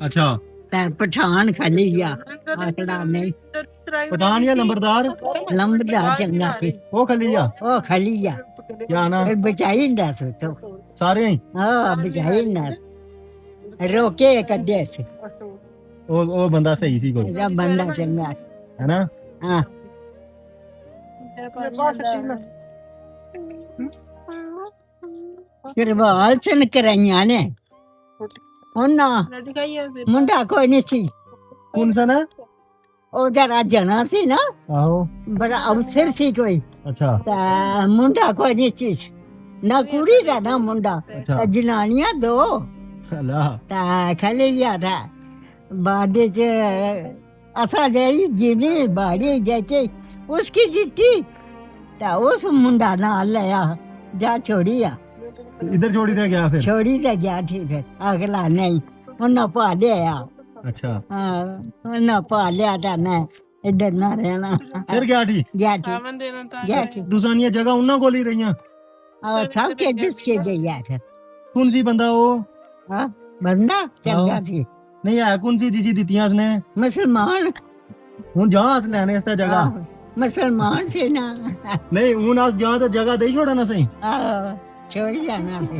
अच्छा ते पठान खलिया आखड़ा नहीं पठान या नंबरदार लंबदा चंगा सी वो खलिया ओ खलिया क्या ना बचाई ना तो सारे ही हाँ बचाई ना रोके कदे से वो बंदा सही सी कोई जब बंदा चंगा है ना हाँ फिर बाल सन कराइया ने उन्ना मुंडा कोई नहीं सी कौन सा ना ओ जरा जना सी ना आहो बड़ा अवसर सी कोई अच्छा ता मुंडा कोई नहीं चीज ना कुड़ी दा ना मुंडा अच्छा जनानियां दो अल्लाह ता खलिया था बाद च असा जेड़ी जिनी बाड़ी जैसे उसकी जिट्टी ता उस मुंडा ना लिया जा छोड़िया इधर छोड़ी दे गया फिर छोड़ी ते गया थी फिर अगला नहीं उन्हें पा लिया अच्छा हाँ उन्हें पा लिया था मैं इधर ना रहना फिर गया थी गया थी गया थी दूसरी जगह उन्ना कोल ही रही और सब के जिसके गया था कौन सी बंदा वो हाँ बंदा चंगा थी नहीं है कौन सी जिसी दितियां उसने मुसलमान हूं जहां अस लेने इस जगह आहो, मुसलमान से ना नहीं हूं अस जहां ते जगह दे छोड़ा ना सही छोड़ जाना से